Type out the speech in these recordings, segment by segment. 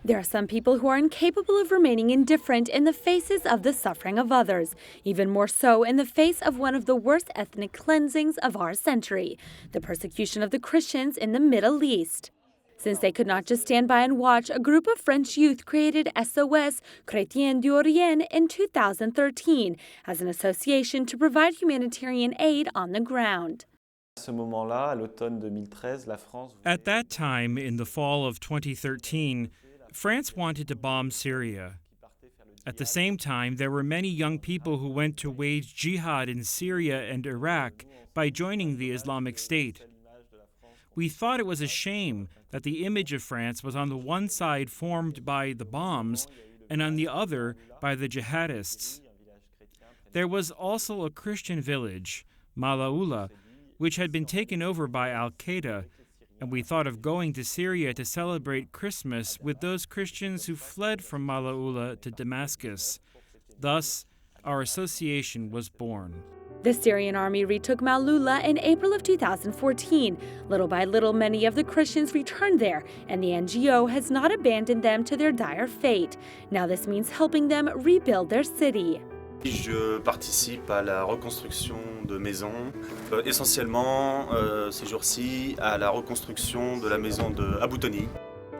There are some people who are incapable of remaining indifferent in the faces of the suffering of others, even more so in the face of one of the worst ethnic cleansings of our century, the persecution of the Christians in the Middle East. Since they could not just stand by and watch, a group of French youth created SOS Chrétiens d'Orient in 2013 as an association to provide humanitarian aid on the ground. At that time, in the fall of 2013, France wanted to bomb Syria. At the same time, there were many young people who went to wage jihad in Syria and Iraq by joining the Islamic State. We thought it was a shame that the image of France was on the one side formed by the bombs and on the other by the jihadists. There was also a Christian village, Malaula, which had been taken over by Al-Qaeda, and we thought of going to Syria to celebrate Christmas with those Christians who fled from Malaula to Damascus. Thus, our association was born. The Syrian army retook Malaula in April of 2014. Little by little, many of the Christians returned there, and the NGO has not abandoned them to their dire fate. Now this means helping them rebuild their city. Je participe à la reconstruction de maisons, essentiellement ces jours-ci à la reconstruction de la maison de Aboutoni.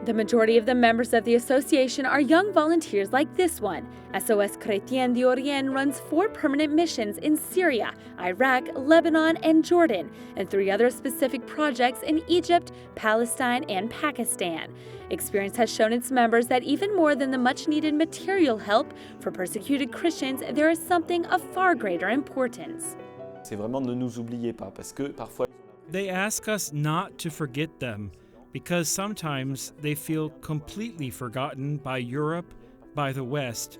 The majority of the members of the association are young volunteers like this one. SOS Chrétiens d'Orient runs 4 permanent missions in Syria, Iraq, Lebanon, and Jordan, and 3 other specific projects in Egypt, Palestine, and Pakistan. Experience has shown its members that even more than the much-needed material help for persecuted Christians, there is something of far greater importance. C'est vraiment ne nous oubliez pas, parce que parfois They ask us not to forget them, because sometimes they feel completely forgotten by Europe, by the West,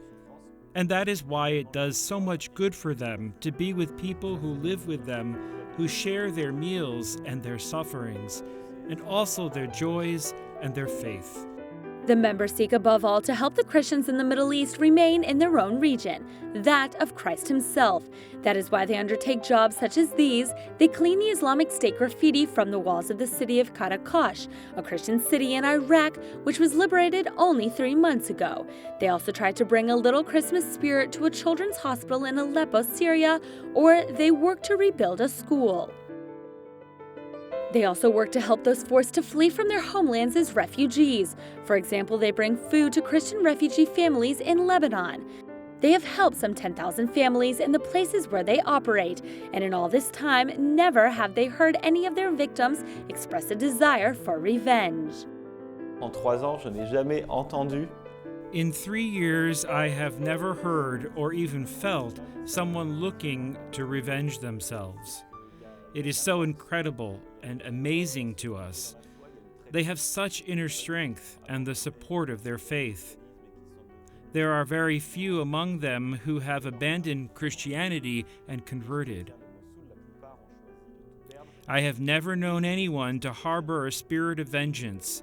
and that is why it does so much good for them to be with people who live with them, who share their meals and their sufferings, and also their joys and their faith. The members seek above all to help the Christians in the Middle East remain in their own region, that of Christ himself. That is why they undertake jobs such as these. They clean the Islamic State graffiti from the walls of the city of Qaraqosh, a Christian city in Iraq, which was liberated only 3 months ago. They also try to bring a little Christmas spirit to a children's hospital in Aleppo, Syria, or they work to rebuild a school. They also work to help those forced to flee from their homelands as refugees. For example, they bring food to Christian refugee families in Lebanon. They have helped some 10,000 families in the places where they operate, and in all this time, never have they heard any of their victims express a desire for revenge. en 3 ans, je n'ai jamais entendu. In 3 years, I have never heard or even felt someone looking to revenge themselves. It is so incredible and amazing to us. They have such inner strength and the support of their faith. There are very few among them who have abandoned Christianity and converted. I have never known anyone to harbor a spirit of vengeance.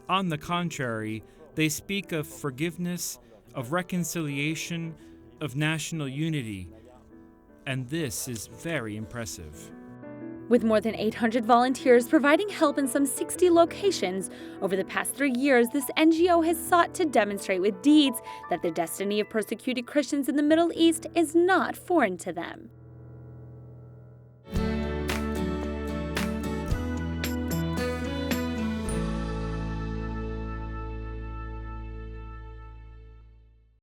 On the contrary, they speak of forgiveness, of reconciliation, of national unity, and this is very impressive. With more than 800 volunteers providing help in some 60 locations, over the past 3 years, this NGO has sought to demonstrate with deeds that the destiny of persecuted Christians in the Middle East is not foreign to them.